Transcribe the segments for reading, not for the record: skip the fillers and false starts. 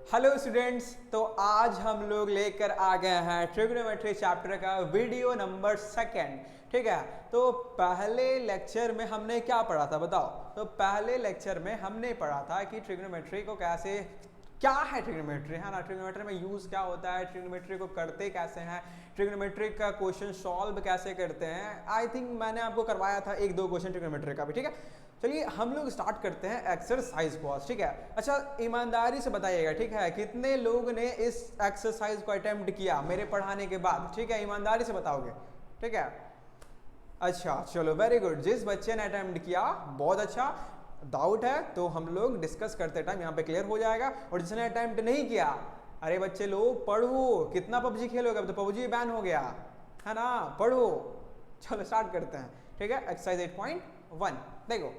Hello students, तो आज हम लोग लेकर आ गए हैं ट्रिग्नोमेट्री चैप्टर का वीडियो नंबर 2। ठीक है, तो पहले लेक्चर में हमने क्या पढ़ा था बताओ। तो पहले लेक्चर में हमने पढ़ा था कि ट्रिग्नोमेट्री को कैसे, क्या है ट्रिग्नोमेट्री, है ना, ट्रिग्नोमेट्री में यूज क्या होता है, ट्रिग्नोमेट्री को करते कैसे हैं, ट्रिग्नोमेट्री का क्वेश्चन सॉल्व कैसे करते हैं। आई थिंक मैंने आपको करवाया था 1-2 क्वेश्चन ट्रिग्नोमेट्री का भी। ठीक है, चलिए हम लोग स्टार्ट करते हैं एक्सरसाइज को आज। ठीक है, अच्छा ईमानदारी से बताइएगा, ठीक है, कितने लोग ने इस एक्सरसाइज को अटेम्प्ट किया मेरे पढ़ाने के बाद। ठीक है, ईमानदारी से बताओगे। ठीक है, अच्छा चलो वेरी गुड। जिस बच्चे ने अटेम्प्ट किया बहुत अच्छा। डाउट है तो हम लोग डिस्कस करते टाइम यहाँ पे क्लियर हो जाएगा। और जिसने अटेम्प्ट नहीं किया, अरे बच्चे लोग पढ़ो, कितना पबजी खेलोगे, अब तो पबजी बैन हो गया है ना, पढ़ो। चलो स्टार्ट करते हैं। ठीक है, एक्सरसाइज 8.1 देखो,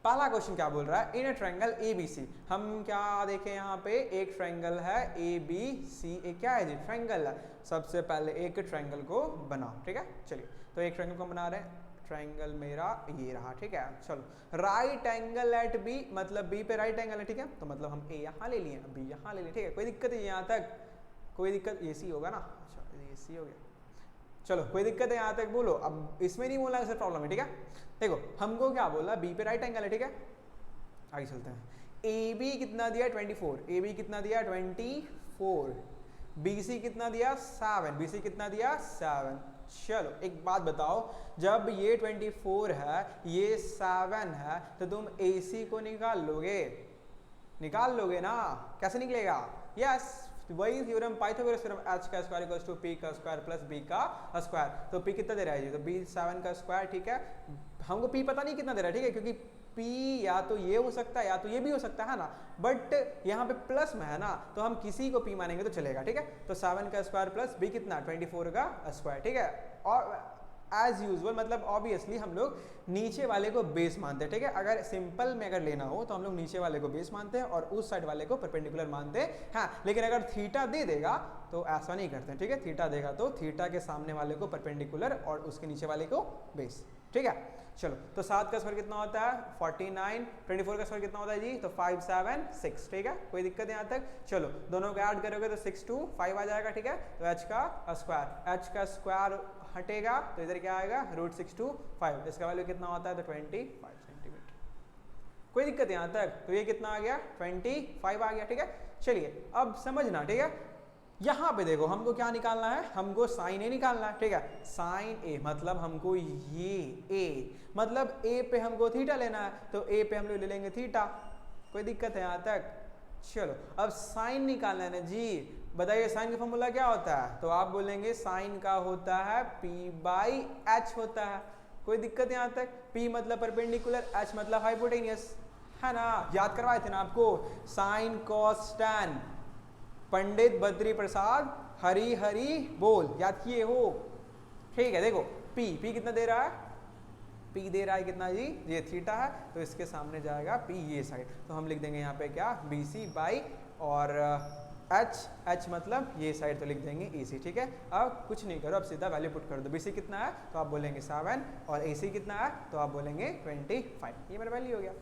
पहला क्वेश्चन क्या बोल रहा है, इन ए ट्रायंगल ए बी सी। हम क्या देखें यहाँ पे, एक ट्रायंगल है ए बी सी। एक क्या है जी, ट्रायंगल है। सबसे पहले एक ट्रायंगल को बनाओ। ठीक है, चलिए तो एक ट्रायंगल को बना रहे हैं। ट्रायंगल मेरा ये रहा। ठीक है, चलो राइट एंगल एट बी, मतलब बी पे राइट एंगल है। ठीक है, तो मतलब हम ए यहाँ ले लिए, बी यहाँ ले लिए। ठीक है, कोई दिक्कत है यहाँ तक, कोई दिक्कत, ए सी होगा ना। अच्छा ए सी हो गया, चलो कोई दिक्कत है यहाँ तक बोलो। अब इसमें नहीं बोला सर प्रॉब्लम है। ठीक है, देखो हमको क्या बोला, बी पे राइट एंगल है। ठीक है, आगे चलते हैं। ए बी कितना दिया 24, ए बी कितना दिया 24, बी सी कितना दिया 7, बी सी कितना दिया 7। चलो एक बात बताओ, जब ये 24 है ये 7 है तो तुम ए सी को निकाल लोगे, निकाल लोगे ना, कैसे निकलेगा। यस, वही थ्योरम, पाइथागोरस थ्योरम, h का स्क्वायर इक्वल्स टू p का स्क्वायर प्लस b का स्क्वायर। तो p कितना दे रहा है जी, तो b 7 का स्क्वायर। ठीक है, हमको p पता नहीं कितना दे रहा है। ठीक है, क्योंकि p या तो ये हो सकता है या तो ये भी हो सकता है ना, बट यहाँ पे प्लस में है ना, तो हम किसी को p मानेंगे तो चलेगा। ठीक है, तो 7 का स्क्वायर प्लस b कितना 24 का स्क्वायर। ठीक है, और एज यूजुअल मतलब ऑब्वियसली हम लोग नीचे वाले को बेस मानते हैं। ठीक है, अगर सिंपल में अगर लेना हो तो हम लोग नीचे वाले को बेस मानते हैं और उस साइड वाले को परपेंडिकुलर मानते हैं। हाँ, लेकिन अगर थीटा दे देगा तो ऐसा नहीं करते हैं। ठीक है, थीटा देगा तो थीटा के सामने वाले को परपेंडिकुलर और उसके नीचे वाले को बेस। ठीक है, चलो तो 7 का स्क्वायर कितना होता है 49, 24 का स्क्वायर कितना होता है जी, तो 5 7 6। ठीक है, कोई दिक्कत है यहाँ तक। चलो दोनों को ऐड करोगे तो 6 2 5 आ जाएगा। ठीक है, तो h का स्क्वायर, h का स्क्वायर हटेगा तो इधर क्या आएगा √6 2 5। इसका वैल्यू कितना होता है तो 25 सेंटीमीटर। कोई दिक्कत है यहाँ तक। तो ये कितना आ गया 25 आ गया। ठीक है, चलिए अब समझना। ठीक है, यहाँ पे देखो हमको क्या निकालना है, हमको साइन ए निकालना है। ठीक है, साइन ए मतलब हमको ये ए, मतलब ए पे हमको थीटा लेना है, तो ए पे हम लोग ले लेंगे थीटा। कोई दिक्कत है यहाँ तक। चलो अब साइन निकालना है ना जी, बताइए साइन का फॉर्मूला क्या होता है, तो आप बोलेंगे साइन का होता है p/h होता है। कोई दिक्कत यहाँ तक। p मतलब परपेंडिकुलर, h मतलब हाइपोटेनियस, है ना, याद करवाए थे ना आपको, साइन कॉस टैन, पंडित बद्री प्रसाद हरी हरी बोल, याद किए हो। ठीक है, देखो p कितना दे रहा है, p दे रहा है कितना जी, ये थीटा है, तो इसके सामने जाएगा p ये साइड, तो हम लिख देंगे यहाँ पे क्या BC बाई, और h मतलब ये साइड, तो लिख देंगे AC। ठीक है, अब कुछ नहीं करो, अब सीधा वैल्यू पुट कर दो। BC कितना है तो आप बोलेंगे 7 और AC कितना है तो आप बोलेंगे 25। ये मेरा वैल्यू हो गया।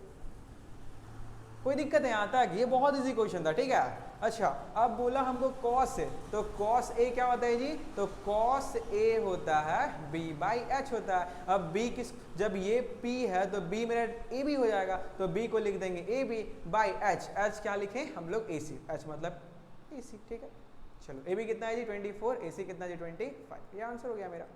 कोई दिक्कत है यहाँ तक, ये बहुत इजी क्वेश्चन था। ठीक है, अच्छा अब बोला हमको कॉस ए, तो कॉस ए क्या होता है जी, तो कॉस ए होता है b/h होता है। अब b किस, जब ये p है तो b मेरा a b हो जाएगा, तो b को लिख देंगे ab/h, h क्या लिखें हम लोग AC, h मतलब AC। ठीक है, चलो ab कितना है जी 24, AC कितना जी 25। ये आंसर हो गया मेरा।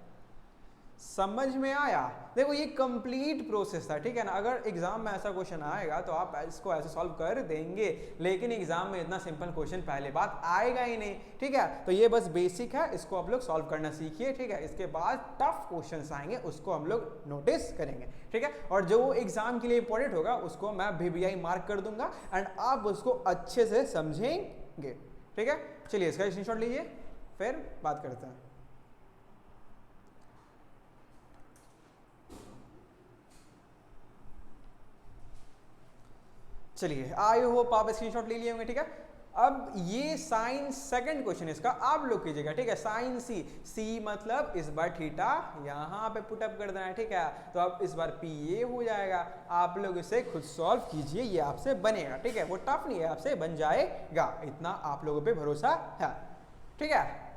समझ में आया। देखो ये कंप्लीट प्रोसेस था। ठीक है ना, अगर एग्जाम में ऐसा क्वेश्चन आएगा तो आप इसको ऐसे सॉल्व कर देंगे, लेकिन एग्जाम में इतना सिंपल क्वेश्चन पहले बात आएगा ही नहीं। ठीक है, तो ये बस बेसिक है, इसको आप लोग सॉल्व करना सीखिए। ठीक है, इसके बाद टफ क्वेश्चन आएंगे उसको हम लोग नोटिस करेंगे। ठीक है, और जो एग्जाम के लिए इंपॉर्टेंट होगा उसको मैं VBI मार्क कर दूंगा एंड आप उसको अच्छे से समझेंगे। ठीक है, चलिए इसका स्क्रीनशॉट लीजिए, फिर बात करते हैं। चलिए आई होप आप स्क्रीनशॉट ले लिए होंगे। ठीक है, अब ये साइन सेकंड क्वेश्चन इसका आप लोग कीजिएगा, ठीक है। साइन सी, सी मतलब इस बार थीटा यहाँ पे पुटअप कर देना है, ठीक है। तो अब इस बार पी ये हो जाएगा, आप लोग इसे खुद सॉल्व कीजिए, ये आपसे बनेगा, ठीक है। वो टफ नहीं है, आपसे बन जाएगा, इतना आप लोगों पे भरोसा है, ठीक है।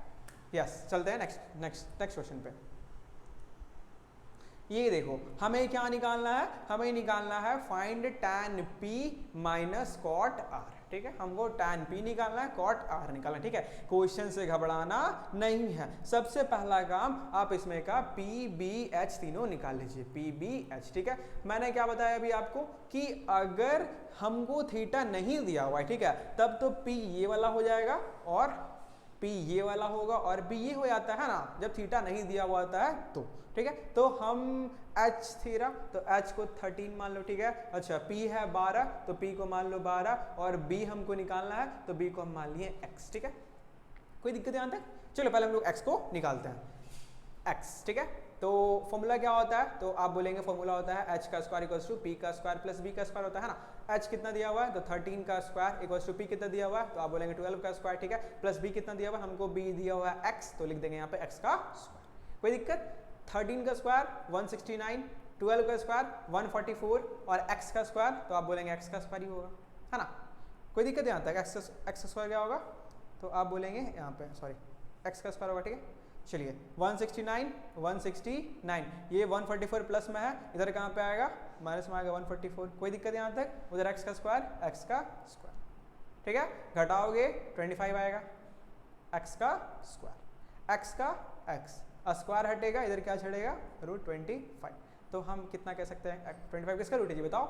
यस, चलते हैं नेक्स्ट क्वेश्चन पे। ये देखो हमें क्या निकालना है, हमें निकालना है find tan p minus cot r, ठीक है। हमको tan p निकालना है, कॉट r निकालना है, ठीक है। क्वेश्चन से घबराना नहीं है। सबसे पहला काम आप इसमें का p b h तीनों निकाल लीजिए, p b h, ठीक है। मैंने क्या बताया अभी आपको कि अगर हमको थीटा नहीं दिया हुआ है, ठीक है, तब तो p ये वाला हो जाएगा और p ये वाला होगा और b ये हो जाता है ना, जब थीटा नहीं दिया हुआ होता है तो, ठीक है। तो हम h थीरा, तो h को 13 मान लो, ठीक है। अच्छा p है 12, तो p को मान लो 12 और b हमको निकालना है, तो b को हम मान लिए x, ठीक है। कोई दिक्कत यहाँ तक? चलो पहले हम लोग x को निकालते हैं, x, ठीक है। तो फॉर्मूला क्या होता है, तो आप बोलेंगे फॉर्मूला होता है h का स्क्वायर इक्वल्स टू p का स्क्वायर प्लस b का स्क्वायर होता है ना। h कितना दिया हुआ है, तो 13 का स्क्वायर इक्वल्स टू p कितना दिया हुआ है, तो आप बोलेंगे 12 का स्क्वायर, ठीक है, प्लस b कितना दिया हुआ है, हमको b दिया हुआ है x, तो लिख देंगे यहाँ पे x का स्क्वायर। कोई दिक्कत? 13 का स्क्वायर 169, 12 का स्क्वायर 144 और x का स्क्वायर, तो आप बोलेंगे x का स्क्वायर ही होगा, है ना। कोई दिक्कत यहाँ तक? x का स्क्वायर क्या होगा, तो आप बोलेंगे यहाँ पे सॉरी x का स्क्वायर होगा, ठीक है। चलिए 169 ये 144 प्लस में है, इधर कहाँ पे आएगा, माइनस में आएगा 144। कोई दिक्कत यहाँ तक? उधर x का स्क्वायर, ठीक है, घटाओगे 25 आएगा, x का स्क्वायर, स्क्वायर हटेगा, इधर क्या छड़ेगा, रूट 25। तो हम कितना कह सकते हैं, 25 किसका रूट है जी बताओ,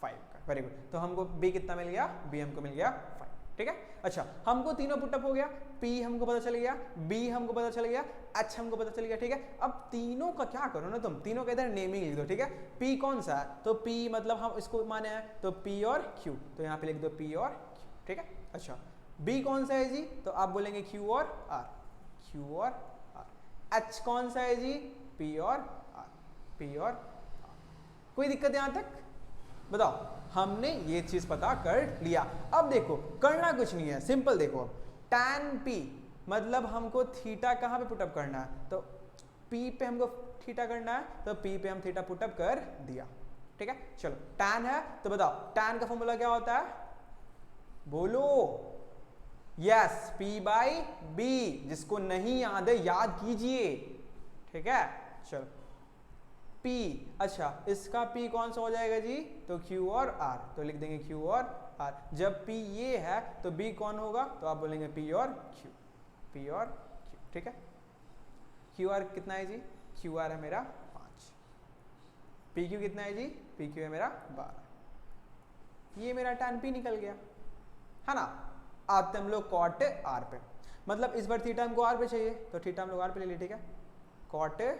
5 का। Very good. तो हमको b कितना मिल गया, b हमको मिल गया 5, ठीक है। अच्छा हमको तीनों पुटअप हो गया, p हमको पता चल गया, b हमको पता चल गया, h हमको पता चल गया, ठीक है। अब तीनों का क्या करो ना, तुम तीनों का इधर नेमिंग लिख दो, ठीक है। p कौन सा है, तो p मतलब हम इसको माने हैं, तो p और q, तो यहाँ पे लिख दो p और q, ठीक है। अच्छा b कौन सा है जी, तो आप बोलेंगे q और r, h कौन सा है जी, p और r। कोई दिक्कत यहाँ तक? बताओ, हमने ये चीज पता कर लिया। अब देखो करना कुछ नहीं है, सिंपल देखो, tan p मतलब हमको थीटा कहाँ पे पुटअप करना है, तो p पे हमको थीटा करना है, तो p पे हम थीटा पुटअप कर दिया, ठीक है। चलो tan है, तो बताओ tan का फॉर्मूला क्या होता है, बोलो, यस p बाई b, जिसको नहीं याद है याद कीजिए, ठीक है। चलो p, अच्छा इसका p कौन सा हो जाएगा जी, तो q और r, तो लिख देंगे q और r। जब p ये है तो b कौन होगा, तो आप बोलेंगे p और q, ठीक है। q r कितना है जी, q r है मेरा 5, p q कितना है जी, p q है मेरा 12। ये मेरा tan p निकल गया, है ना। आते हम लोग कॉट r पे, मतलब इस बार थीटा हमको r पे चाहिए, तो थीटा हम लोग r पे ले लिए, ठीक है। कॉट r,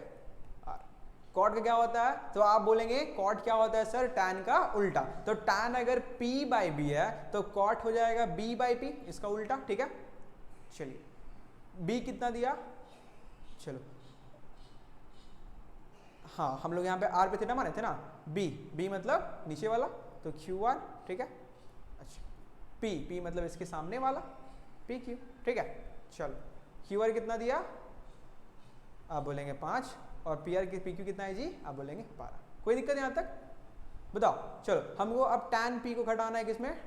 कॉट का क्या होता है, तो आप बोलेंगे कॉट क्या होता है सर, tan का उल्टा। तो tan अगर p बाई b है तो कॉट हो जाएगा b बाई p, इसका उल्टा, ठीक है। चलिए b कितना दिया, चलो हाँ हम लोग यहाँ पे r पे थीटा माने थे ना, b मतलब नीचे वाला, तो q r, ठीक है। अच्छा p मतलब इसके सामने वाला p q, ठीक है। चलो q r कितना दिया, आप बोलेंगे 5 और p q कितना है जी, आप बोलेंगे 12। कोई दिक्कत यहाँ तक? बताओ। चलो हमको अब tan p को घटाना है किसमें,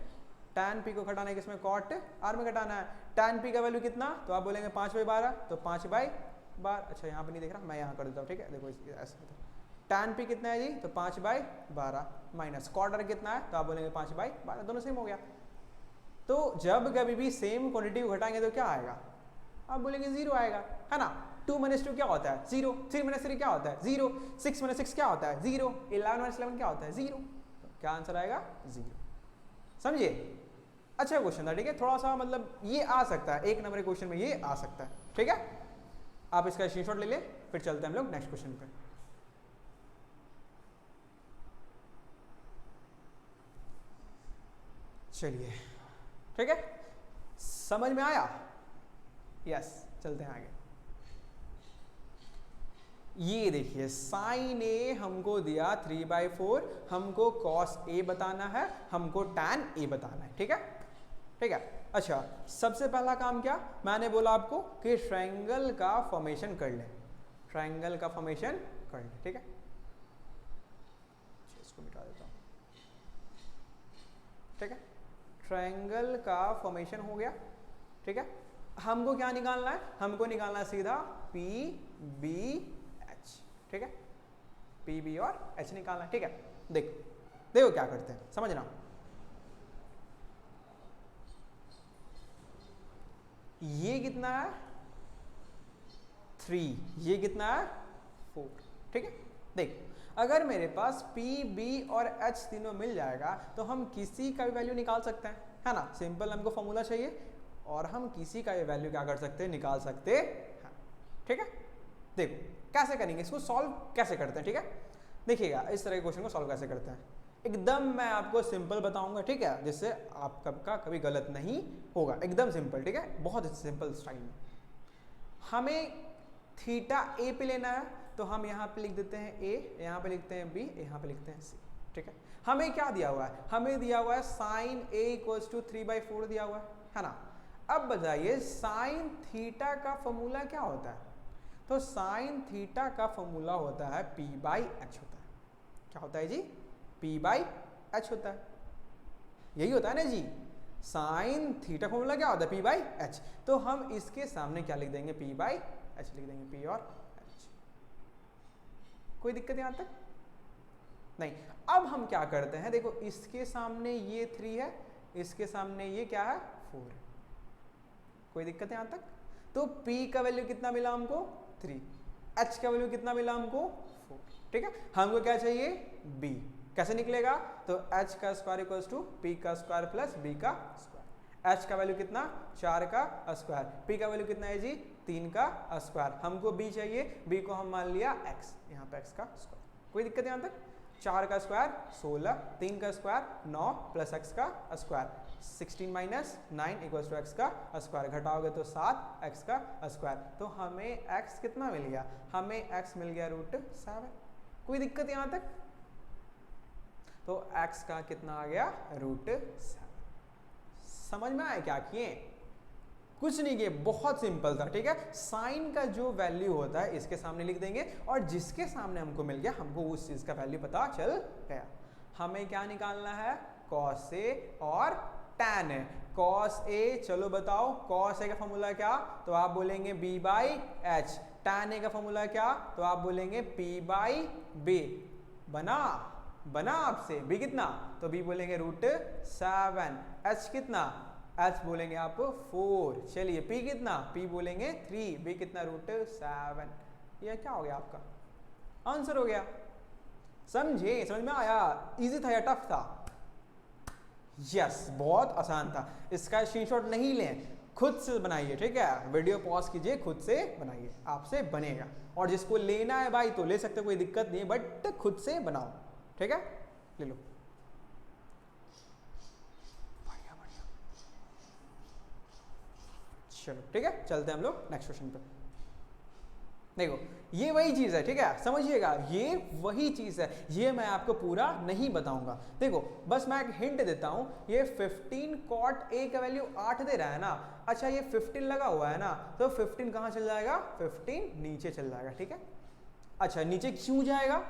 tan p को घटाना है किसमें, cot r में घटाना है। tan p का वैल्यू कितना, तो आप बोलेंगे 5/12, तो 5/12। अच्छा यहाँ पे नहीं देख रहा, मैं यहाँ कर देता हूँ, ठीक है। देखो ऐसे tan p कितना है जी, तो 5/12 माइनस cot r कितना है, तो आप बोलेंगे 5/12, दोनों सेम हो गया। तो जब कभी भी सेम क्वांटिटी को घटाएंगे तो क्या आएगा, आप बोलेंगे 0 आएगा, है ना। 2 - 2 क्या होता है, 0। 3 - 3 क्या होता है, 0। 6 - 6 क्या होता है, 0। 11 - 11 क्या होता है, 0। तो क्या आंसर आएगा, 0। समझिए, अच्छा क्वेश्चन था, ठीक है। थोड़ा सा मतलब ये आ सकता है, 1 नंबर के क्वेश्चन में ये आ सकता है, ठीक है। आप इसका स्क्रीनशॉट ले ले, फिर चलते हैं हम लोग नेक्स्ट क्वेश्चन पे। चलिए ठीक है, समझ में आया, यस। चलते हैं आगे। ये देखिए साइन ए हमको दिया 3/4, हमको कॉस ए बताना है, हमको tan ए बताना है, ठीक है। ठीक है। अच्छा, सबसे पहला काम क्या मैंने बोला आपको कि ट्रायंगल का फॉर्मेशन कर ले, ट्रायंगल का फॉर्मेशन कर ले, ठीक है। इसको मिटा देता हूँ, ठीक है। ट्रायंगल का फॉर्मेशन हो गया, ठीक है। हमको क्या निकालना है, हमको निकालना है सीधा पी बी एच, ठीक है। पी बी और एच निकालना है, ठीक है। देखो देखो क्या करते हैं, समझना। ये कितना है 3, ये कितना है 4, ठीक है। देख, अगर मेरे पास P, B और H तीनों मिल जाएगा तो हम किसी का भी वैल्यू निकाल सकते हैं, है ना। सिंपल हमको फॉर्मूला चाहिए और हम किसी का भी वैल्यू क्या कर सकते हैं, निकाल सकते हैं, ठीक है। देखो कैसे करेंगे इसको, सॉल्व कैसे करते हैं, ठीक है। देखिएगा इस तरह के क्वेश्चन को सॉल्व कैसे करते हैं, एकदम मैं आपको सिंपल बताऊंगा, ठीक है, जिससे आपका कभी गलत नहीं होगा, एकदम सिंपल, ठीक है, बहुत सिंपल स्टाइल में। हमें थीटा ए पे लेना है तो हम यहाँ पे लिख देते हैं ए, यहाँ पे लिखते हैं बी, यहाँ पे लिखते हैं सी, ठीक है। हमें क्या दिया हुआ है, हमें दिया हुआ है साइन ए इक्वल्स टू 3/4 दिया हुआ है ना। अब बताइए साइन थीटा का फॉर्मूला क्या होता है, तो साइन थीटा का फॉर्मूला होता है P/H होता है, क्या होता है जी, P/H होता है, यही होता है ना जी। साइन थीटा फॉर्मूला क्या होता है, P/H, तो हम इसके सामने क्या लिख देंगे, P/H लिख देंगे, P और H। कोई दिक्कत यहाँ तक नहीं। अब हम क्या करते हैं, देखो इसके सामने ये 3 है, इसके सामने ये क्या है 4 है, कोई दिक्कत है यहाँ तक। तो P का वैल्यू कितना मिला हमको 3, H का वैल्यू कितना मिला हमको 4, ठीक है। हमको क्या चाहिए B, कैसे निकलेगा, तो H का स्क्वायर इक्वल्स टू P का स्क्वायर प्लस B का स्क्वायर। H का वैल्यू कितना 4 का स्क्वायर, P का वैल्यू कितना है जी 3 का स्क्वायर, हमको B चाहिए, B को हम मान लिया X, यहाँ पे X का स्क्वायर, कोई दिक्कत यहाँ तक। 4 का स्क्वायर 16, 3 का स्क्वायर 9 प्लस x का square, 16 minus 9 equals to x का स्क्वायर, घटाओगे तो 7 x का स्क्वायर, तो हमें x कितना मिल गया, हमें x मिल गया √7, कोई दिक्कत यहाँ तक। तो x का कितना आ गया √7। समझ में आया क्या किए, कुछ नहीं किए, बहुत सिंपल था, ठीक है। साइन का जो वैल्यू होता है इसके सामने लिख देंगे और जिसके सामने हमको मिल गया हमको उस चीज का वैल्यू पता चल गया। हमें क्या निकालना है, cos A और tan A। cos A, चलो बताओ cos A का फॉर्मूला क्या, तो आप बोलेंगे B/H, tan A का फॉर्मूला क्या, तो आप बोलेंगे P/B। बना आपसे, B कितना, तो B बोलेंगे √7, H कितना, H बोलेंगे आप 4, चलिए P कितना, P बोलेंगे 3, B कितना √7। यह क्या हो गया, आपका आंसर हो गया। समझे, समझ में आया, इजी था या टफ था, यस बहुत आसान था। इसका स्क्रीनशॉट नहीं लें, खुद से बनाइए, ठीक है, वीडियो पॉज कीजिए, खुद से बनाइए, आपसे बनेगा। और जिसको लेना है भाई तो ले सकते, कोई दिक्कत नहीं है, बट खुद से बनाओ, ठीक है, ले लो। चलो ठीक है, चलते हैं हम लोग नेक्स्ट क्वेश्चन पे। देखो ये वही चीज है, ठीक है, समझिएगा, ये वही चीज है, ये मैं आपको पूरा नहीं बताऊंगा। देखो बस मैं एक हिंट देता हूं, ये 15 cot A का वैल्यू 8 दे रहा है ना, अच्छा ये 15 लगा हुआ है ना, तो 15 कहां चल जाएगा, 15 नीचे चल जाएगा, ठीक है। अच्छा नीचे क्यों जाएगा,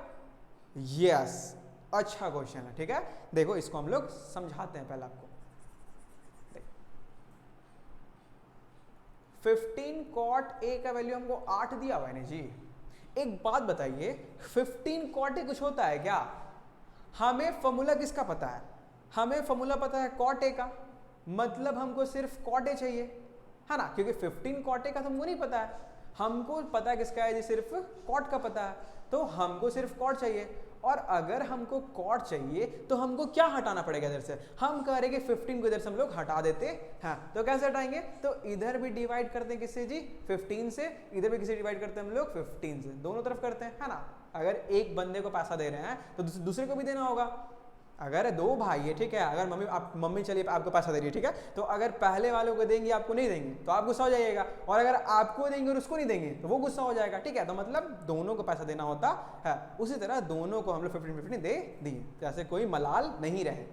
यस अच्छा क्वेश्चन है, ठीक है। देखो इसको हम लोग समझाते हैं पहले आपको। 15 cot A का वैल्यू हमको 8 दिया हुआ है ना जी। एक बात बताइए, 15 cot A कुछ होता है क्या, हमें फॉर्मूला किसका पता है, हमें फॉर्मूला पता है cot A का, मतलब हमको सिर्फ cot A चाहिए, है ना, क्योंकि 15 cot A का तो हमको नहीं पता है, हमको पता है किसका है जी, सिर्फ cot का पता है, तो हमको सिर्फ cot चाहिए। और अगर हमको cot चाहिए तो हमको क्या हटाना पड़ेगा इधर से, हम कह रहे कि 15 को इधर से हम लोग हटा देते हैं, तो कैसे हटाएंगे, तो इधर भी डिवाइड करते हैं किससे जी 15 से, इधर भी किससे डिवाइड करते हैं हम लोग 15 से, दोनों तरफ करते हैं, है ना। अगर एक बंदे को पैसा दे रहे हैं तो दूसरे को भी देना होगा। अगर 2 भाई है, ठीक है, अगर मम्मी चलिए आपको पैसा दे रही है, ठीक है, तो अगर पहले वालों को देंगे आपको नहीं देंगे तो आप गुस्सा हो जाइएगा, और अगर आपको देंगे और उसको नहीं देंगे तो वो गुस्सा हो जाएगा, ठीक है, तो मतलब दोनों को पैसा देना होता है। उसी तरह दोनों को हम लोग 15-15 दे दिए, जैसे कोई मलाल नहीं रहे।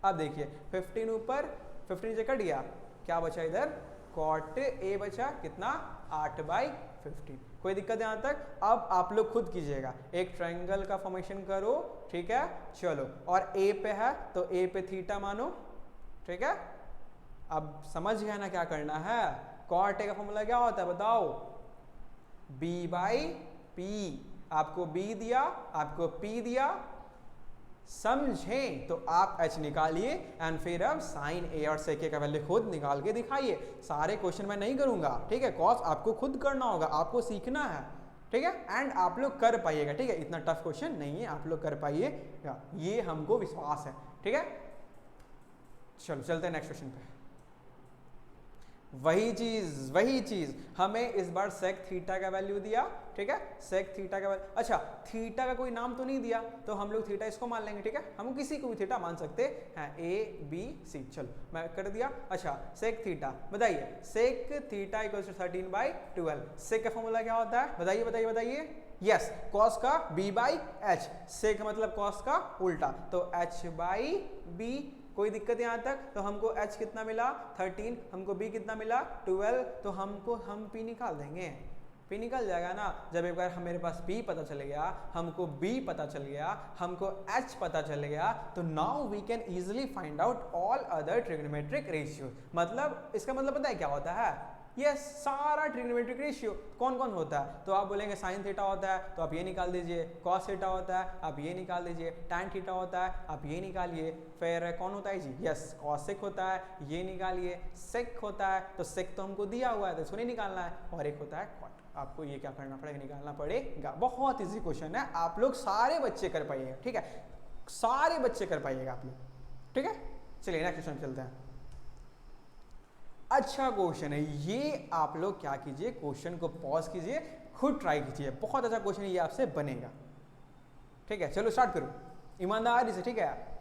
अब देखिए 15 ऊपर 15 से कट गया, क्या बचा इधर, कॉट ए बचा, कितना, 8/15। कोई दिक्कत यहाँ तक? अब आप लोग खुद कीजिएगा, एक ट्रायंगल का फॉर्मेशन करो, ठीक है, चलो, और ए पे है तो ए पे थीटा मानो, ठीक है। अब समझ गया ना क्या करना है, कॉट ए का फॉर्मूला क्या होता है बताओ, b/p, आपको b दिया, आपको p दिया, समझें तो आप h निकालिए एंड फिर अब साइन a और sec a का वैल्यू खुद निकाल के दिखाइए। सारे क्वेश्चन मैं नहीं करूंगा, ठीक है, कॉस आपको खुद करना होगा, आपको सीखना है, ठीक है, एंड आप लोग कर पाइएगा, ठीक है, इतना टफ क्वेश्चन नहीं है, आप लोग कर पाइएगा, ये हमको विश्वास है, ठीक है। चलो चलते हैं नेक्स्ट क्वेश्चन पे। वही चीज हमें इस बार सेक थीटा का वैल्यू दिया, ठीक है, सेक थीटा का वैल्यू, अच्छा थीटा का कोई नाम तो नहीं दिया तो हम लोग थीटा इसको मान लेंगे, ठीक है, हम किसी को भी थीटा मान सकते हैं, ए बी सी, चलो मैं कर दिया। अच्छा सेक थीटा बताइए, सेक थीटा इक्वल टू 13/12, सेक का फॉर्मूला क्या होता है, बताइए बताइए बताइए, यस, कॉस का b/h, सेक मतलब कॉस का उल्टा, तो h/b, कोई दिक्कत यहाँ तक? तो हमको h कितना मिला 13, हमको b कितना मिला 12, तो हम p निकाल देंगे, p निकल जाएगा ना। जब एक बार मेरे पास p पता चल गया, हमको b पता चल गया, हमको h पता चल गया, तो now we can easily find out all other trigonometric ratio. मतलब इसका मतलब पता है क्या होता है, यस, सारा ट्रिग्नोमेट्रिक रेशियो कौन कौन होता है, तो आप बोलेंगे साइन थीटा होता है तो आप ये निकाल दीजिए, कॉस थीटा होता है आप ये निकाल दीजिए, टैन थीटा होता है आप ये निकालिए, फिर कौन होता है जी, यस, कॉसेक होता है ये निकालिए, सेक होता है तो सेक तो हमको दिया हुआ है तो इसको नहीं निकालना है, और एक होता है कॉट, आपको ये क्या करना पड़ेगा, निकालना पड़ेगा। बहुत इजी क्वेश्चन है, आप लोग सारे बच्चे कर पाइएगा, ठीक है, सारे बच्चे कर पाइएगा आप लोग, ठीक है। चलिए नेक्स्ट क्वेश्चन चलते हैं। अच्छा क्वेश्चन है ये, आप लोग क्या कीजिए, क्वेश्चन को पॉज कीजिए, खुद ट्राई कीजिए, बहुत अच्छा क्वेश्चन ये आपसे बनेगा, ठीक है। चलो स्टार्ट करो ईमानदारी से, ठीक है।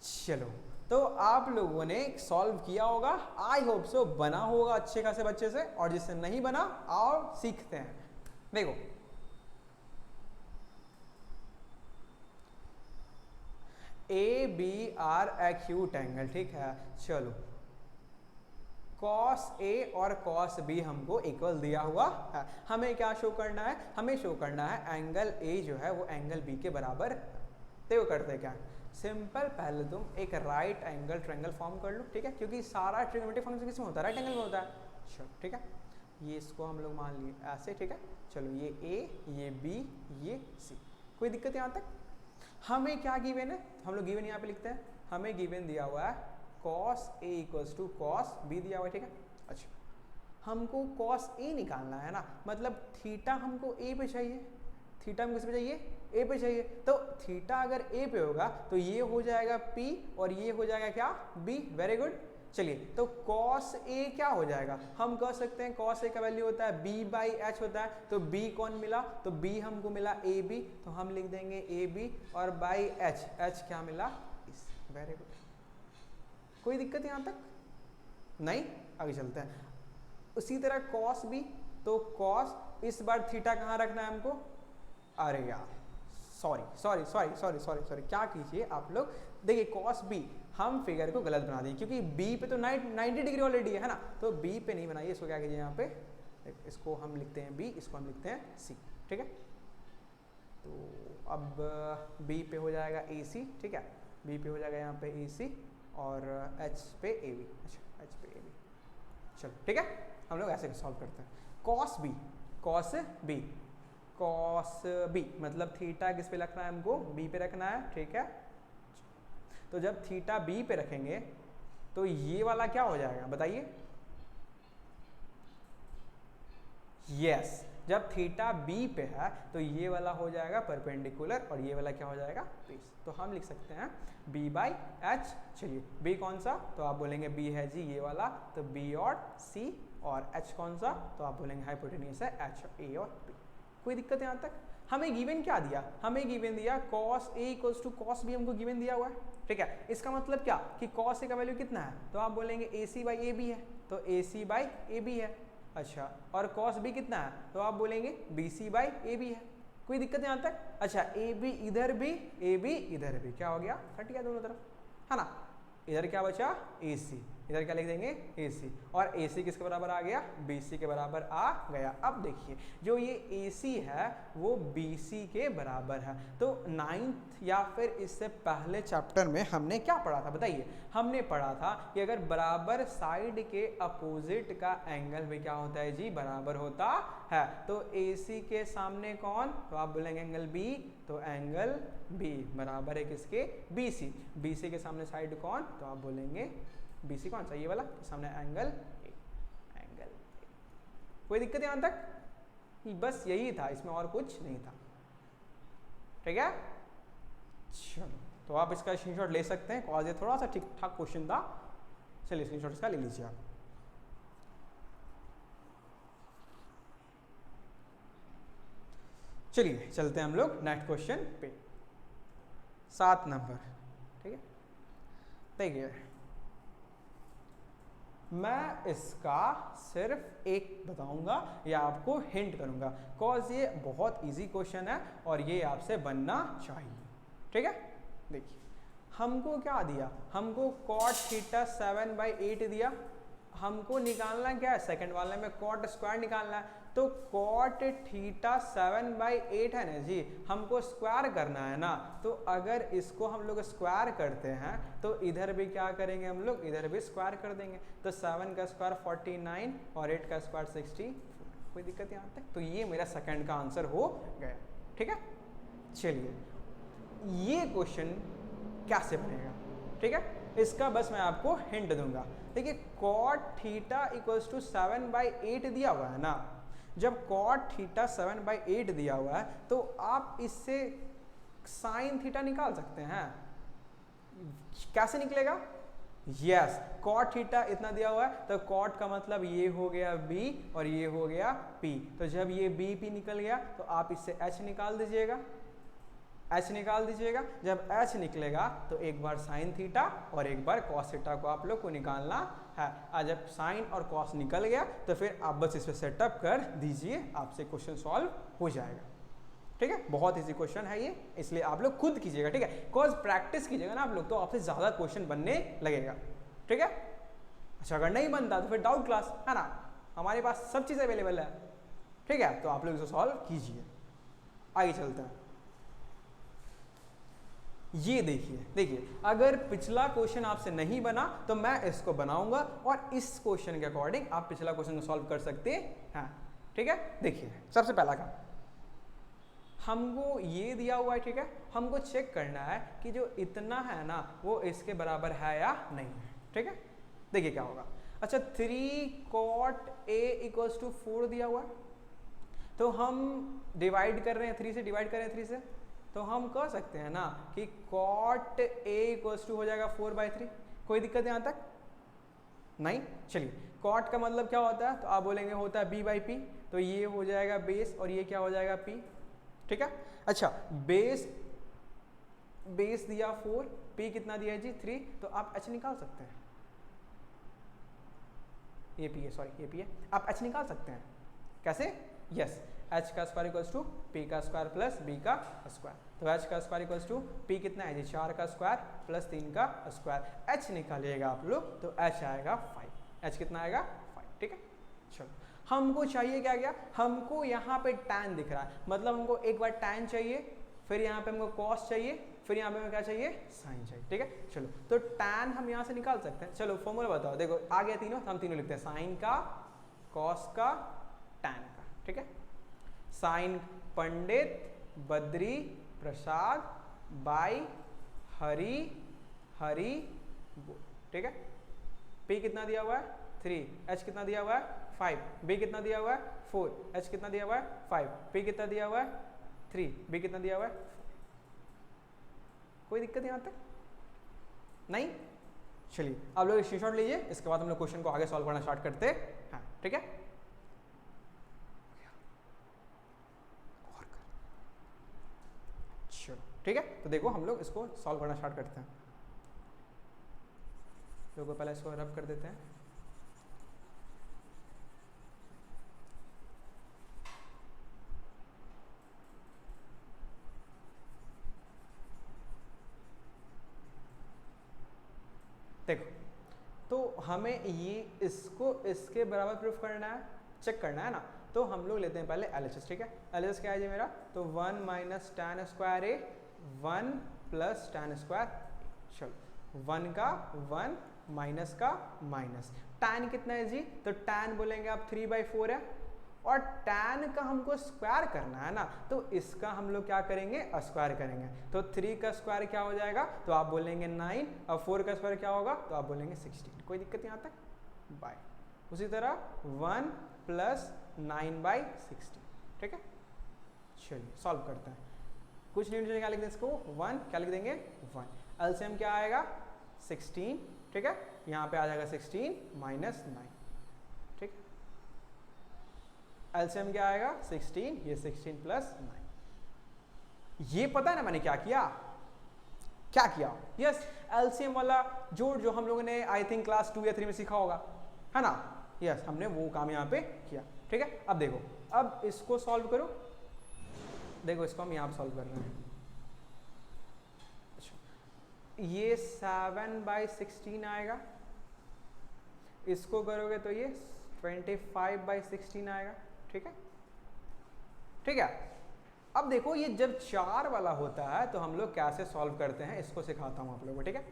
चलो तो आप लोगों ने सॉल्व किया होगा, आई होप सो, बना होगा अच्छे खासे बच्चे से, और जिससे नहीं बना और सीखते हैं। देखो A B are acute angle, ठीक है, चलो कॉस ए और कॉस बी हमको इक्वल दिया हुआ है, हमें क्या शो करना है, हमें शो करना है एंगल ए जो है वो एंगल बी के बराबर है। तो करते क्या, सिंपल, पहले तुम एक राइट एंगल ट्रायंगल फॉर्म कर लो, ठीक है, क्योंकि सारा ट्रिग्नोमेट्रिक फंक्शन किसमें होता है, राइट एंगल में होता है। चलो ठीक है, ये इसको हम लोग मान लिए ऐसे, ठीक है, चलो ये ए, ये बी, ये सी, कोई दिक्कत यहाँ तक? हमें क्या गिवन है, हम लोग गिवन यहाँ पे लिखते हैं, हमें गिवन दिया हुआ है cos A equals to cos B दिया हुआ है, ठीक है। अच्छा हमको cos A निकालना है ना, मतलब थीटा हमको A पे चाहिए, थीटा हमको किस पे चाहिए, A पे चाहिए, तो थीटा अगर A पे होगा तो ये हो जाएगा P और ये हो जाएगा क्या, B, वेरी गुड। चलिए तो cos A क्या हो जाएगा, हम कह सकते हैं cos A का वैल्यू होता है B/h होता है, तो B कौन मिला, तो B हमको मिला AB, तो हम लिख देंगे AB और बाई h क्या मिला, वेरी गुड। कोई दिक्कत यहाँ तक नहीं, आगे चलते हैं। उसी तरह cos B, तो cos, इस बार थीटा कहाँ रखना है हमको, अरे यार सॉरी, क्या कीजिए आप लोग, देखिए cos B हम फिगर को गलत बना दिए, क्योंकि B पे तो 90 डिग्री ऑलरेडी है ना, तो B पे नहीं बनाइए, इसको क्या कीजिए यहाँ पे, इसको हम लिखते हैं B, इसको हम लिखते हैं C, ठीक है। तो अब B पे हो जाएगा AC, ठीक है, B पे हो जाएगा यहाँ पे AC और H पे AB, अच्छा H पे AB, चलो ठीक है, हम लोग ऐसे सॉल्व करते हैं। cos B मतलब थीटा किस पे रखना है हमको, B पे रखना है, ठीक है। तो जब थीटा B पे रखेंगे तो ये वाला क्या हो जाएगा बताइए, यस, जब थीटा B पे है तो ये वाला हो जाएगा परपेंडिकुलर और ये वाला क्या हो जाएगा, बेस। तो हम लिख सकते हैं B/h, चलिए B कौन सा, तो आप बोलेंगे B है जी ये वाला, तो B और C, और H कौन सा, तो आप बोलेंगे हाइपोटेन्यूस है H, A और B। कोई दिक्कत यहाँ तक? हमें गिवन क्या दिया, हमें गिवन दिया cos A equals to cos B, हमको गिवन दिया हुआ है, ठीक है। इसका मतलब क्या कि cos A का वैल्यू कितना है, तो आप बोलेंगे AC/AB है, तो AC/AB है। अच्छा और cos B कितना है, तो आप बोलेंगे BC/AB है। कोई दिक्कत यहाँ तक? अच्छा AB इधर भी, AB इधर भी, क्या हो गया, कट गया दोनों तरफ, है ना। इधर क्या बचा AC, इधर क्या लिख देंगे AC, और AC किसके बराबर आ गया BC के बराबर आ गया। अब देखिए जो ये AC है वो BC के बराबर है। तो 9th या फिर इससे पहले चैप्टर में हमने क्या पढ़ा था बताइए, हमने पढ़ा था कि अगर बराबर साइड के अपोजिट का एंगल भी क्या होता है जी बराबर होता है। तो AC के सामने कौन, तो आप बोलेंगे एंगल B, तो एंगल B बराबर है किसके BC, BC के सामने साइड कौन, तो आप बोलेंगे BC कौन सा ये वाला, तो सामने एंगल A, एंगल A। कोई दिक्कत यहाँ तक, बस यही था, इसमें और कुछ नहीं था, ठीक है। चलो तो आप इसका स्क्रीनशॉट ले सकते हैं, कॉज ये थोड़ा सा ठीक ठाक क्वेश्चन था, चलिए स्क्रीनशॉट इसका ले लीजिए आप। चलिए चलते हैं हम लोग नेक्स्ट क्वेश्चन पे, 7 नंबर, ठीक है। देखिए मैं इसका सिर्फ एक बताऊंगा या आपको हिंट करूंगा, कॉज ये बहुत इजी क्वेश्चन है और ये आपसे बनना चाहिए, ठीक है। देखिए हमको क्या दिया, हमको cot थीटा 7/8 दिया, हमको निकालना क्या है, सेकंड वाले में cot स्क्वायर निकालना है। तो cot थीटा 7/8 है ना जी, हमको स्क्वायर करना है ना, तो अगर इसको हम लोग स्क्वायर करते हैं तो इधर भी क्या करेंगे हम लोग, इधर भी स्क्वायर कर देंगे। तो 7 का स्क्वायर 49 और 8 का स्क्वायर 60, कोई दिक्कत यहाँ तक, तो ये मेरा सेकंड का आंसर हो गया, ठीक है। चलिए ये क्वेश्चन कैसे बनेगा, ठीक है, इसका बस मैं आपको हिंट दूंगा। देखिए cot थीटा इक्वल्स टू 7/8 दिया हुआ है ना, जब cot थीटा 7/8 दिया हुआ है तो आप इससे साइन थीटा निकाल सकते हैं। कैसे निकलेगा, यस cot थीटा इतना दिया हुआ है तो cot का मतलब ये हो गया B और ये हो गया P, तो जब ये B P निकल गया तो आप इससे H निकाल दीजिएगा, H निकाल दीजिएगा। जब H निकलेगा तो एक बार साइन थीटा और एक बार कॉस थीटा को आप लोग को निकालना है। आज जब साइन और कॉस निकल गया तो फिर आप बस इस पे सेटअप कर दीजिए, आपसे क्वेश्चन सॉल्व हो जाएगा, ठीक है। बहुत इजी क्वेश्चन है ये, इसलिए आप लोग खुद कीजिएगा, ठीक है, बिकॉज प्रैक्टिस कीजिएगा ना आप लोग तो आपसे ज़्यादा क्वेश्चन बनने लगेगा, ठीक है। अच्छा अगर नहीं बनता तो फिर डाउट क्लास है ना, हमारे पास सब चीज़ अवेलेबल है, ठीक है, तो आप लोग इसे सॉल्व कीजिए। आगे चलते हैं, ये देखिए अगर पिछला क्वेश्चन आपसे नहीं बना तो मैं इसको बनाऊंगा और इस क्वेश्चन के अकॉर्डिंग आप पिछला क्वेश्चन को सॉल्व कर सकते हैं, ठीक है। देखिए सबसे पहला काम, हमको ये दिया हुआ है, ठीक है, हमको चेक करना है कि जो इतना है ना वो इसके बराबर है या नहीं है, ठीक है। देखिए क्या होगा, अच्छा 3 cot A इक्वल्स टू 4 दिया हुआ है, तो हम डिवाइड कर रहे हैं 3 से, डिवाइड कर रहे हैं 3 से, तो हम कह सकते हैं ना कि cot A इक्वल्स टू हो जाएगा 4/3। कोई दिक्कत यहाँ तक नहीं। चलिए cot का मतलब क्या होता है, तो आप बोलेंगे होता है B/P, तो ये हो जाएगा बेस और ये क्या हो जाएगा P, ठीक है। अच्छा बेस दिया 4, P कितना दिया है जी 3, तो आप H निकाल सकते हैं, ये P है, सॉरी ये P है, आप H निकाल सकते हैं। कैसे, यस H का स्क्वायर इक्वल्स टू P का स्क्वायर प्लस B का स्क्वायर, तो H का स्क्वायर इक्वल्स टू P कितना है जी 4 का स्क्वायर प्लस 3 का स्क्वायर, H निकालिएगा आप लोग तो H आएगा 5, H कितना आएगा 5, ठीक है। चलो हमको चाहिए क्या गया, हमको यहाँ पे tan दिख रहा है, मतलब हमको एक बार tan चाहिए, फिर यहाँ पे हमको cos चाहिए, फिर यहाँ पे हमें क्या चाहिए sin चाहिए, ठीक है। चलो तो tan हम यहाँ से निकाल सकते हैं, चलो फॉर्मूला बताओ, देखो आ गया तीनों, हम तीनों लिखते हैं, sin का, cos का, tan का, ठीक है। साइन पंडित बद्री प्रसाद बाई हरी ठीक है। P कितना दिया हुआ है 3, H कितना दिया हुआ है 5, B कितना दिया हुआ है 4, H कितना दिया हुआ है 5, P कितना दिया हुआ है 3, B कितना दिया हुआ है 4। कोई दिक्कत यहाँ तक नहीं। चलिए आप लोग स्क्रीनशॉट लीजिए, इसके बाद हम लोग क्वेश्चन को आगे सॉल्व करना स्टार्ट करते हैं, ठीक है। चलो ठीक है, तो देखो हम लोग इसको सॉल्व करना स्टार्ट करते हैं, लोगों पहले इसको रब कर देते हैं। तो हमें ये इसको इसके बराबर प्रूफ करना है, चेक करना है ना। तो हम लोग लेते हैं पहले LHS, ठीक है। LHS क्या है जी मेरा, तो 1 माइनस tan स्क्वायर ए 1 प्लस tan स्क्वायर, चलो 1 का 1 माइनस का माइनस, tan कितना है जी, तो tan बोलेंगे आप 3/4 है, और tan का हमको स्क्वायर करना है ना, तो इसका हम लोग क्या करेंगे, स्क्वायर करेंगे। तो 3 का स्क्वायर क्या हो जाएगा, तो आप बोलेंगे 9, और 4 का स्क्वायर क्या होगा, तो आप बोलेंगे 16। कोई दिक्कत यहाँ तक, बाय। उसी तरह 1 प्लस 9/16, ठीक है। चलिए सॉल्व करते हैं, कुछ नहीं क्या लिख दें इसको, 1 क्या लिख देंगे 1, एलसीएम क्या आएगा 16, ठीक है। यहाँ पे आ जाएगा 16 माइनस 9, ठीक। एलसीएम क्या आएगा 16, ये 16 प्लस 9। ये पता है ना मैंने क्या किया, क्या किया, यस एलसीएम वाला जोड़ जो हम लोगों ने आई थिंक क्लास 2 या 3 में सीखा होगा, है ना। यस हमने वो काम यहाँ पे किया, ठीक है। अब देखो, अब इसको सॉल्व करो, देखो इसको हम यहाँ पे सॉल्व कर रहे हैं। ये 7/16 आएगा, इसको करोगे तो ये 25/16 आएगा, ठीक है, ठीक है। अब देखो ये जब 4 वाला होता है तो हम लोग कैसे सॉल्व करते हैं, इसको सिखाता हूँ आप लोगों को, ठीक है।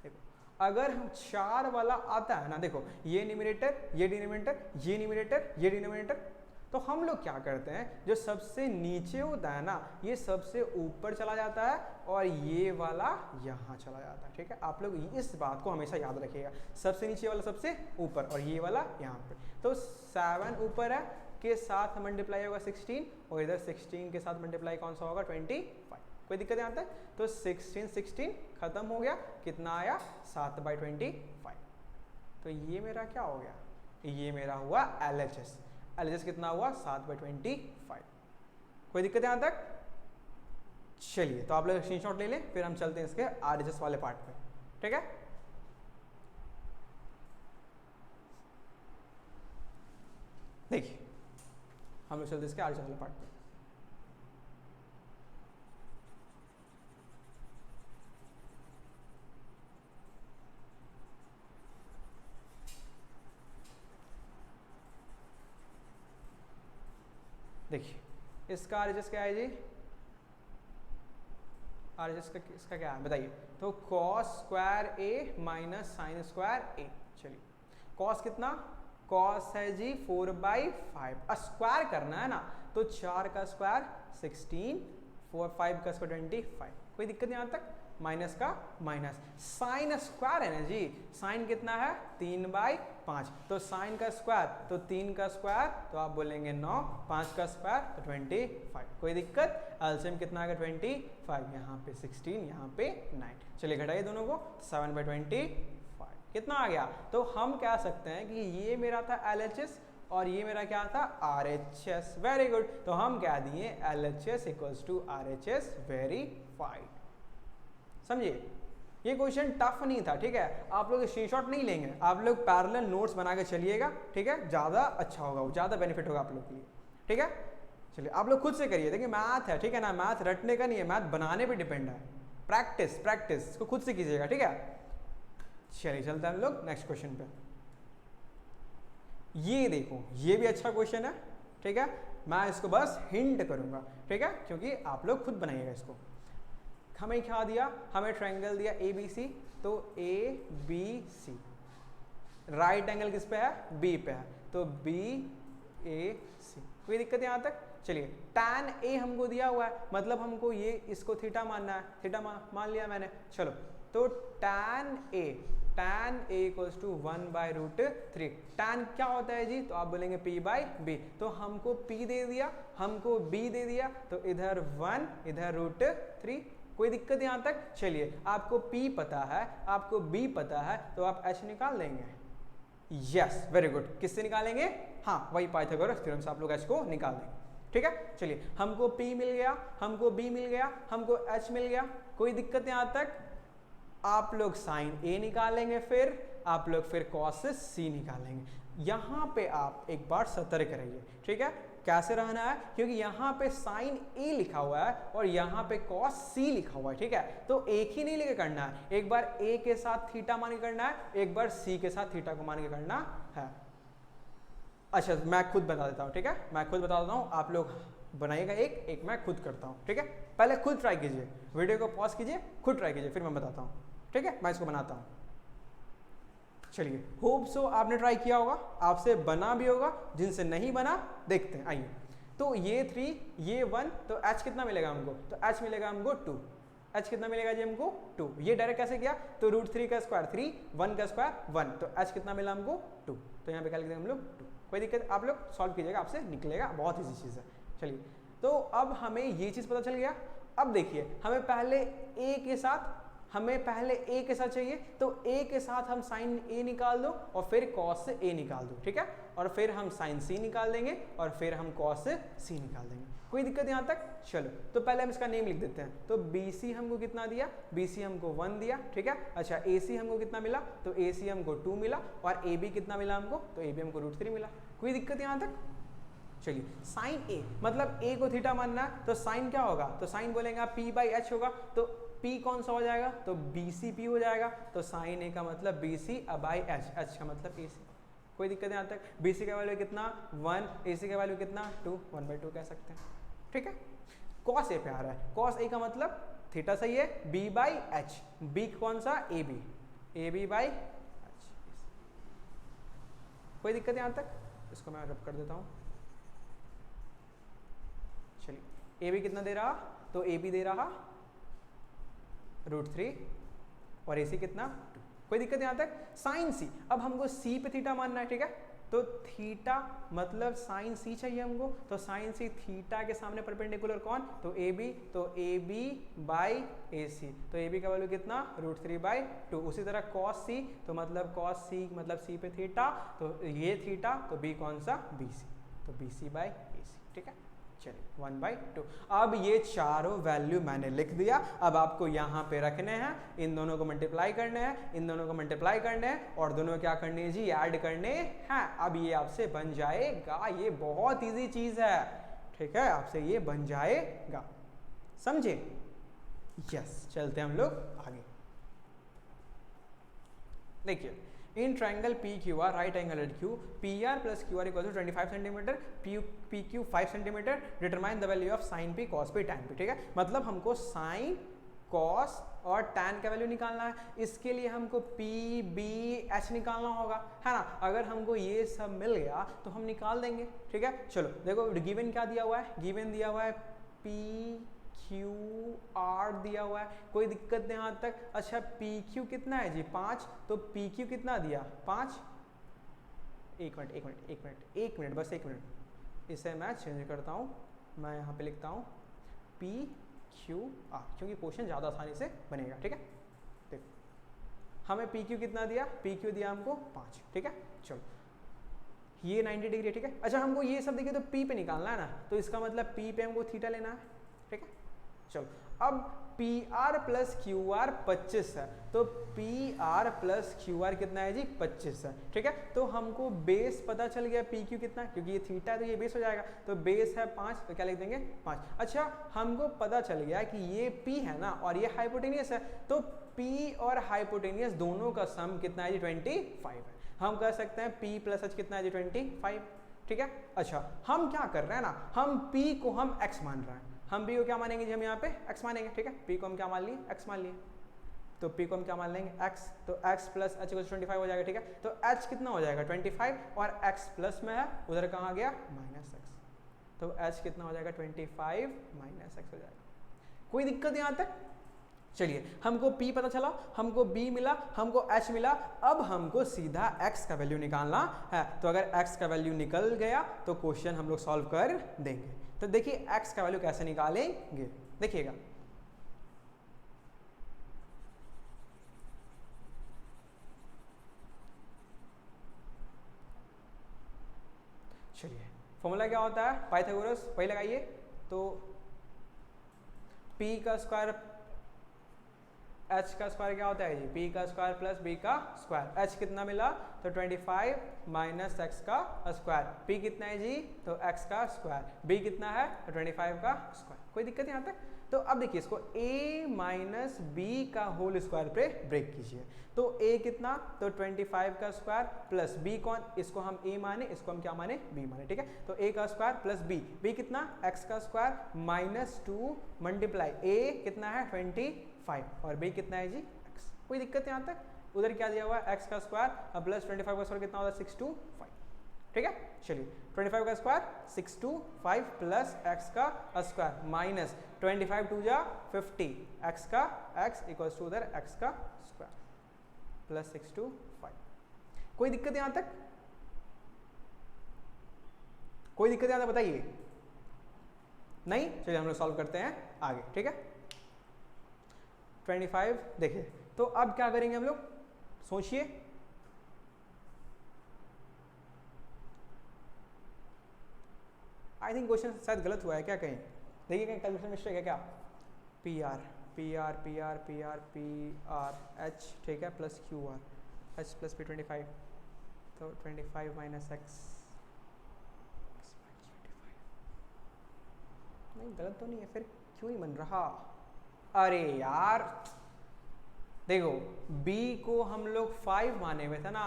देखो अगर हम 4 वाला आता है ना, देखो ये न्यूमरेटर, ये डिनोमिनेटर, ये न्यूमरेटर, ये डिनोमिनेटर, तो हम लोग क्या करते हैं, जो सबसे नीचे होता है ना, ये सबसे ऊपर चला जाता है, और ये वाला यहाँ चला जाता है, ठीक है। आप लोग इस बात को हमेशा याद रखिएगा, सबसे नीचे वाला सबसे ऊपर, और ये वाला यहाँ पे। तो 7 ऊपर है के साथ मल्टीप्लाई होगा 16, और इधर 16 के साथ मल्टीप्लाई कौन सा होगा 25। कोई दिक्कत यहाँ तक, तो 16 खत्म हो गया, कितना आया 7/25। तो ये मेरा क्या हो गया, ये मेरा हुआ LHS। LHS कितना हुआ 7/25। कोई दिक्कत यहाँ तक, चलिए तो आप लोग स्क्रीनशॉट ले लें, फिर हम चलते हैं इसके RHS वाले पार्ट पे, ठीक है। देखिए हम लोग चलते हैं इसके RHS वाले पार्ट पे। देखिए इसका RHS क्या है जी, RHS का इसका क्या है बताइए, तो cos square a minus sine square a। चलिए cos कितना, cos है जी 4/5, स्क्वायर करना है ना, तो 4 का स्क्वायर 16, 5 का स्क्वायर 25। कोई दिक्कत यहाँ तक, माइनस का माइनस, साइन स्क्वायर है ना जी, साइन कितना है 3/5, तो साइन का स्क्वायर तो 3 का स्क्वायर, तो आप बोलेंगे 9, 5 का स्क्वायर तो 25। कोई दिक्कत, एलसीएम कितना आएगा 25, यहाँ पे 16, यहाँ पे 9। चलिए घटाइए दोनों को, 7/25 कितना आ गया। तो हम कह सकते हैं कि ये मेरा था LHS और ये मेरा क्या था RHS। वेरी गुड, तो हम कह दिए LHS equals to RHS verified. समझिए ये क्वेश्चन टफ नहीं था, ठीक है। आप लोग स्क्रीनशॉट नहीं लेंगे, आप लोग पैरेलल नोट्स बना के चलिएगा, ठीक है, ज़्यादा अच्छा होगा, ज़्यादा बेनिफिट होगा आप लोग के लिए, ठीक है। चलिए आप लोग खुद से करिए, देखिए मैथ है, ठीक है ना, मैथ रटने का नहीं है, मैथ बनाने पे डिपेंड है। प्रैक्टिस प्रैक्टिस इसको खुद से कीजिएगा, ठीक है। चलिए चलते हैं हम लोग नेक्स्ट क्वेश्चन पे। ये देखो ये भी अच्छा क्वेश्चन है, ठीक है, मैं इसको बस हिंट करूंगा, ठीक है, क्योंकि आप लोग खुद बनाइएगा इसको। हमें क्या दिया, हमें ट्रायंगल दिया ABC, तो ABC राइट एंगल किस पे है, B पे है, तो BAC। कोई दिक्कत है यहाँ तक। चलिए tan A हमको दिया हुआ है, मतलब हमको ये इसको थीटा मानना है, थीटा मान लिया मैंने। चलो तो tan A equals to 1/√3। tan क्या होता है जी, तो आप बोलेंगे P/B, तो हमको P दे दिया, हमको B दे दिया, तो इधर 1 इधर √3। कोई दिक्कत यहाँ तक। चलिए आपको P पता है, आपको B पता है, तो आप H निकाल देंगे। यस वेरी गुड, किससे निकालेंगे, हाँ वही पाइथागोरस थ्योरम से आप लोग H को निकाल देंगे, ठीक है। चलिए हमको P मिल गया, हमको B मिल गया, हमको H मिल गया। कोई दिक्कत यहाँ तक। आप लोग साइन A निकालेंगे, फिर आप लोग फिर cos C निकालेंगे। यहाँ पे आप एक बार सतर्क रहिए, ठीक है। कैसे रहना है, क्योंकि यहाँ पे साइन ए लिखा हुआ है और यहाँ पे कॉस सी लिखा हुआ है, ठीक है। तो एक ही नहीं लेके करना है, एक बार ए के साथ थीटा मान के करना है, एक बार सी के साथ थीटा को मान के करना है। अच्छा मैं खुद बता देता हूँ, ठीक है, मैं खुद बता देता हूँ, आप लोग बनाइएगा एक मैं खुद करता हूँ, ठीक है। पहले खुद ट्राई कीजिए, वीडियो को पॉज कीजिए, खुद ट्राई कीजिए, फिर मैं बताता हूँ, ठीक है। मैं इसको बनाता हूँ। चलिए, होप सो आपने ट्राई किया होगा, आपसे बना भी होगा, जिनसे नहीं बना देखते हैं। आइए, तो ये 3 ये 1, तो h कितना मिलेगा हमको, तो h मिलेगा हमको 2, h कितना मिलेगा जी हमको 2। ये डायरेक्ट कैसे किया, तो √3 का स्क्वायर 3, 1 का स्क्वायर 1, तो h कितना मिला हमको 2, तो यहाँ पे क्या लिख देंगे हम लोग 2। कोई दिक्कत, आप लोग सॉल्व कीजिएगा, आपसे निकलेगा, बहुत ईजी चीज़ है। चलिए, तो अब हमें ये चीज़ पता चल गया। अब देखिए, हमें पहले a के साथ चाहिए, तो a के साथ हम साइन a निकाल दो और फिर कॉस से a निकाल दो, ठीक है, और फिर हम साइन c निकाल देंगे और फिर हम कॉस से c निकाल देंगे। कोई दिक्कत यहाँ तक? चलो, तो पहले हम इसका नेम लिख देते हैं। तो BC हमको कितना दिया, BC हमको 1 दिया, ठीक है। अच्छा, AC हमको कितना मिला, तो AC हमको 2 मिला, और AB कितना मिला हमको, तो AB हमको √3 मिला। कोई दिक्कत यहाँ तक? चलिए, साइन A मतलब A को थीटा मानना है, तो साइन क्या होगा, तो साइन बोलेंगे आप P/H होगा, तो P कौन सा हो जाएगा, तो BCP हो जाएगा, तो साइन A का मतलब BC/H, H का मतलब AC। कोई दिक्कत यहाँ तक? BC का वैल्यू कितना 1, AC का वैल्यू कितना 2, 1/2 कह सकते हैं, ठीक है। कॉस A पे आ रहा है, कॉस A का मतलब थीटा सही है, B/H, B कौन सा, AB, AB/H। कोई दिक्कत यहाँ तक? इसको मैं रब कर देता हूँ। चलिए, AB कितना दे रहा, तो AB दे रहा √3 और AC कितना 2। कोई दिक्कत यहाँ तक? साइन C, अब हमको C पे थीटा मानना है, ठीक है, तो थीटा मतलब साइन C चाहिए हमको, तो साइन C थीटा के सामने परपेंडिकुलर कौन, तो AB, तो AB/AC, तो AB का वैल्यू कितना √3/2। उसी तरह कॉस C, तो मतलब कॉस C मतलब C पे थीटा, तो ये थीटा, तो B कौन सा, BC, तो BC/AC, ठीक है। चलिए, 1/2। अब ये चारों वैल्यू मैंने लिख दिया, अब आपको यहाँ पे रखने हैं, इन दोनों को मल्टीप्लाई करने हैं, इन दोनों को मल्टीप्लाई करने हैं, और दोनों क्या करने हैं जी, ऐड करने हैं। अब ये आपसे बन जाएगा, ये बहुत इजी चीज है, ठीक है, आपसे ये बन जाएगा, समझे? यस, चलते हैं हम लोग आगे। देखिए, in triangle PQR right angle Q, PR + QR = 25 centimetre, PQ 5 centimetre, determine the value of sine P, cos P, tan P, ठीक है। मतलब हमको साइन, कॉस और tan का वैल्यू निकालना है, इसके लिए हमको P, B, H निकालना होगा, है ना। अगर हमको ये सब मिल गया तो हम निकाल देंगे, ठीक है। चलो देखो, गिवन क्या दिया हुआ है, गिवन दिया हुआ है PQR दिया हुआ है, कोई दिक्कत नहीं यहाँ तक। अच्छा, PQ कितना है जी 5, तो PQ कितना दिया 5। एक मिनट, बस एक मिनट, इसे मैं चेंज करता हूँ, मैं यहाँ पे लिखता हूँ PQR, क्योंकि क्वेश्चन ज़्यादा आसानी से बनेगा, ठीक है। देखो, हमें PQ कितना दिया, PQ दिया हमको 5, ठीक है। चलो, ये 90 डिग्री है, ठीक है। अच्छा, हमको ये सब देखिए तो P पे निकालना है ना, तो इसका मतलब P पे हमको थीटा लेना है, ठीक है। चलो, अब PR + QR 25 है, तो PR + QR कितना है जी 25 है, ठीक है। तो हमको बेस पता चल गया PQ कितना है, क्योंकि ये थीटा है तो ये बेस हो जाएगा, तो बेस है 5, तो क्या लिख देंगे 5। अच्छा, हमको पता चल गया कि ये P है ना और ये हाइपोटेनियस है, तो P और हाइपोटेनियस दोनों का सम कितना है जी 25 है। हम कह सकते हैं P + H कितना है जी 25, ठीक है। अच्छा, हम क्या कर रहे हैं ना, हम P को हम x मान रहे हैं, हम P को क्या मानेंगे जी, हम यहाँ पे x मानेंगे, ठीक है। P को हम क्या मान लिए, x मान लिए, तो P को हम क्या मान लेंगे x, तो x + H = 25 हो जाएगा, ठीक है। तो H कितना हो जाएगा 25, और x प्लस में है, उधर कहाँ गया -x, तो H कितना हो जाएगा 25 - x हो जाएगा। कोई दिक्कत यहाँ तक? चलिए, हमको P पता चला, हमको B मिला, हमको H मिला, अब हमको सीधा x का वैल्यू निकालना है। तो अगर x का वैल्यू निकल गया तो क्वेश्चन हम लोग सॉल्व कर देंगे। तो देखिए, x का वैल्यू कैसे निकालेंगे, देखिएगा। चलिए, फॉर्मूला क्या होता है, पाइथागोरस वही लगाइए, तो P का स्क्वायर h का स्क्वायर क्या होता है जी, p का स्क्वायर प्लस b का स्क्वायर। h कितना मिला, तो 25 माइनस x का स्क्वायर। p कितना है जी, तो x का स्क्वायर। b कितना है, तो 25 का स्क्वायर। कोई दिक्कत यहाँ तक? तो अब देखिए इसको a माइनस बी का होल स्क्वायर पे ब्रेक कीजिए। तो a कितना, तो 25 का स्क्वायर प्लस b कौन, इसको हम a माने, इसको हम क्या माने, b माने, ठीक है। तो a का स्क्वायर प्लस b कितना, x का स्क्वायर माइनस 2 मल्टीप्लाई a कितना है 25 और b कितना है जी x। कोई दिक्कत यहाँ तक? उधर क्या दिया हुआ है, x का स्क्वायर प्लस 25 का स्क्वायर कितना होता है 625, ठीक है। चलिए 25 का स्क्वायर 625 प्लस x का स्क्वायर माइनस 25 टू जा 50, x का x इक्वल्स टू उधर x का स्क्वायर प्लस 625। कोई दिक्कत यहां तक? कोई दिक्कत यहां तक बताइए? नहीं? चलिए हम लोग सॉल्व करते हैं आगे, ठीक है। 25 देखिए, तो अब क्या करेंगे हम लोग, सोचिए। आई थिंक क्वेश्चन शायद गलत हुआ है क्या कहीं, देखिए कहीं कैलकुलेशन मिस्टेक है क्या। P R P R P R P R P R H, ठीक है, plus Q R H plus P 25, तो 25 माइनस एक्स, नहीं गलत तो नहीं है, फिर क्यों ही बन रहा। अरे यार देखो, b को हम लोग 5 माने हुए थे ना,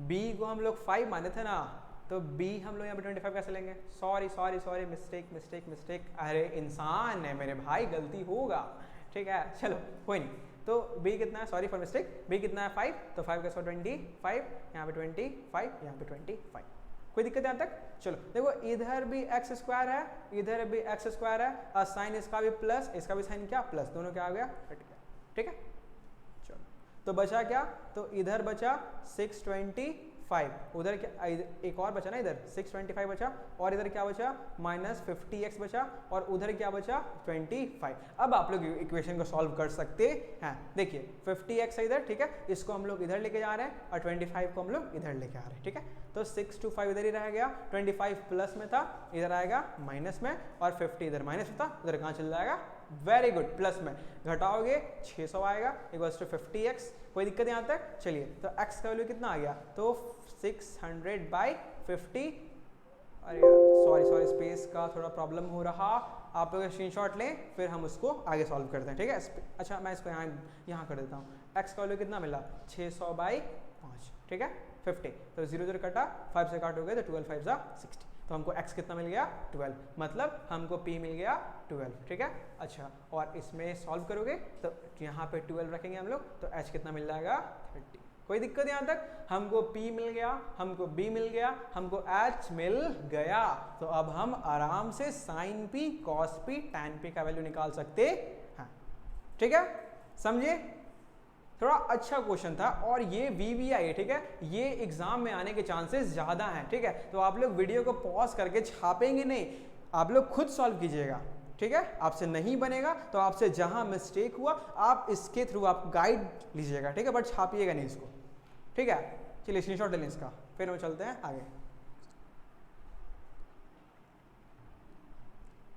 b को हम लोग 5 माने थे ना, तो b हम लोग यहाँ पे 25 कैसे लेंगे। Sorry sorry sorry, mistake mistake mistake, अरे इंसान है मेरे भाई, गलती होगा, ठीक है। चलो कोई नहीं, तो b कितना है, सॉरी फॉर मिस्टेक, b कितना है 5, तो 5 का स्क्वायर 25, यहाँ पे 25, यहाँ पे 25। कोई दिक्कत यहाँ तक? चलो देखो, इधर भी एक्स स्क्वायर है, इधर भी एक्स स्क्वायर है, और साइन इसका भी प्लस, इसका भी साइन क्या प्लस, दोनों क्या आ गया हट गया, ठीक है। चलो तो बचा क्या, तो इधर बचा 625, उधर क्या, एक और बचा ना, इधर 625 बचा, और इधर क्या बचा माइनस 50x बचा, और उधर क्या बचा 25। अब आप लोग इक्वेशन को सॉल्व कर सकते हैं। देखिए 50x है इधर, ठीक है, इसको हम लोग इधर लेके जा रहे हैं, और 25 को हम लोग इधर लेके आ रहे हैं, ठीक है। तो 6 to 5 इधर ही रह गया, 25 प्लस में था, इधर आएगा माइनस में, और 50 इधर माइनस में था, उधर कहाँ चल जाएगा, वेरी गुड, प्लस में घटाओगे 600 आएगा इक्वल्स टू 50x। कोई दिक्कत यहाँ तक? चलिए तो x का वैल्यू कितना आ गया, तो 600/50। अरे यार सॉरी सॉरी, स्पेस का थोड़ा प्रॉब्लम हो रहा, आप लोग स्क्रीनशॉट लें, फिर हम उसको आगे सॉल्व करते हैं, ठीक है। अच्छा मैं इसको यहाँ कर देता हूँ। x का वैल्यू कितना मिला, 600/5, ठीक है, 50, तो 0 0 कटा, 5 से काटोगे तो 12 5 60, तो हमको x कितना मिल गया 12, मतलब हमको p मिल गया 12, ठीक है। अच्छा और इसमें सॉल्व करोगे तो यहाँ पे 12 रखेंगे हम लोग, तो h कितना मिल जाएगा 30। कोई दिक्कत यहाँ तक? हमको p मिल गया, हमको b मिल गया, हमको h मिल गया, तो अब हम आराम से sin p, cos p, tan p का वैल्यू निकाल सकते हैं, ठीक है, समझे। थोड़ा अच्छा क्वेश्चन था, और ये VVI है, ठीक है, ये एग्जाम में आने के चांसेस ज़्यादा हैं, ठीक है। तो आप लोग वीडियो को पॉज करके छापेंगे नहीं, आप लोग खुद सॉल्व कीजिएगा, ठीक है। आपसे नहीं बनेगा तो आपसे जहां मिस्टेक हुआ आप इसके थ्रू आप गाइड लीजिएगा, ठीक है, बट छापिएगा नहीं इसको, ठीक है। चलिए स्क्रीनशॉट ले लें इसका, फिर हम चलते हैं आगे,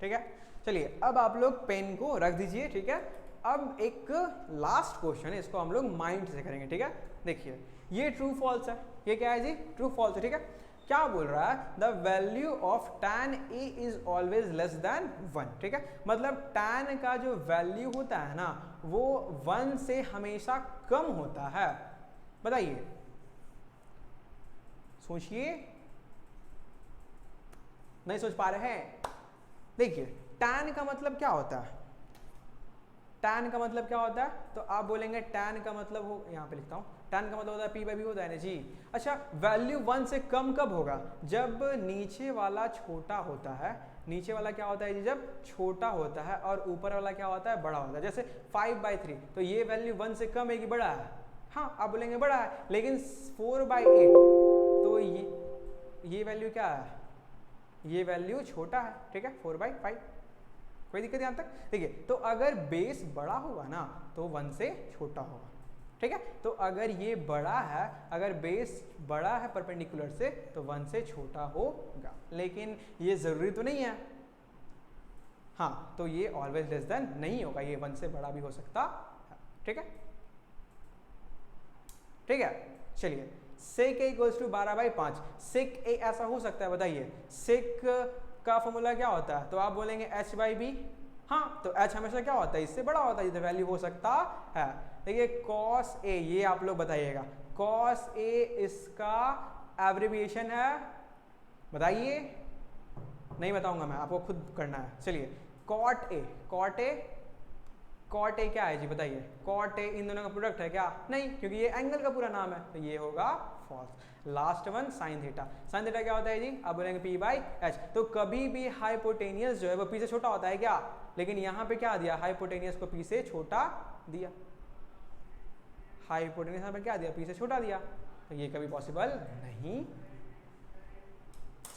ठीक है। चलिए अब आप लोग पेन को रख दीजिए, ठीक है। अब एक लास्ट क्वेश्चन है, इसको हम लोग माइंड से करेंगे, ठीक है। देखिए ये ट्रू फॉल्स है, ये क्या है जी, ट्रू फॉल्स है, ठीक है। क्या बोल रहा है, the value of tan a is always less than 1, ठीक है। मतलब tan का जो वैल्यू होता है ना, वो 1 से हमेशा कम होता है। बताइए, सोचिए, नहीं सोच पा रहे हैं? देखिए tan का मतलब क्या होता है, tan का मतलब क्या होता है, तो आप बोलेंगे tan का मतलब हो, यहाँ पे लिखता हूँ, tan का मतलब होता है p/v होता है ना जी। अच्छा वैल्यू 1 से कम कब होगा, जब नीचे वाला छोटा होता है। नीचे वाला क्या होता है जी, जब छोटा होता है, और ऊपर वाला क्या होता है, बड़ा होता है। जैसे 5/3, तो ये वैल्यू 1 से कम है कि बड़ा है, हाँ आप बोलेंगे बड़ा है, लेकिन 4/8 तो ये वैल्यू क्या है, ये वैल्यू छोटा है, ठीक है, 4/5। कोई दिक्कत यहाँ तक? देखिए तो अगर बेस बड़ा होगा ना तो 1 से छोटा होगा, ठीक है। तो अगर ये बड़ा है, अगर बेस बड़ा है परपेंडिकुलर से, तो 1 से छोटा होगा, लेकिन ये जरूरी तो नहीं है, हाँ, तो ये ऑलवेज लेस देन नहीं होगा, ये 1 से बड़ा भी हो सकता है, ठीक है, ठीक है। चलिए सेक ए इक्वल्स टू 12/5। सेक ए ऐसा हो सकता है, बताइए सेक का फॉर्मूला क्या होता है, तो आप बोलेंगे h/b। हाँ, तो h हमेशा क्या होता है, इससे बड़ा होता है, जितना वैल्यू हो सकता है। देखिए कॉस ए, ये आप लोग बताइएगा, कॉस ए इसका एब्रिविएशन है, बताइए। नहीं बताऊंगा मैं, आपको खुद करना है। चलिए cot A, cot A, cot A क्या है जी, बताइए। कॉट ए इन दोनों का प्रोडक्ट है क्या, नहीं, क्योंकि ये एंगल का पूरा नाम है, तो ये होगा false. Last one sine theta. Sine theta क्या होता है जी, आप बोलेंगे p/h। तो कभी भी हाइपोटेनियस जो है वो p से छोटा होता है क्या, लेकिन यहाँ पे क्या दिया, हाइपोटेनियस को p से छोटा दिया, हाइपोटेनियस यहाँ पे क्या दिया, p से छोटा दिया, तो ये कभी पॉसिबल नहीं।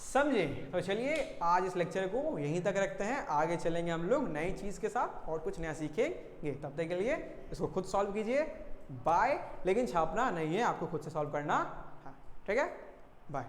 समझे? तो चलिए आज इस लेक्चर को यहीं तक रखते हैं, आगे चलेंगे हम लोग नई चीज़ के साथ और कुछ नया सीखेंगे। तब तक के लिए इसको खुद सॉल्व कीजिए, बाय। लेकिन छापना नहीं है, आपको खुद से सॉल्व करना है, ठीक है, बाय।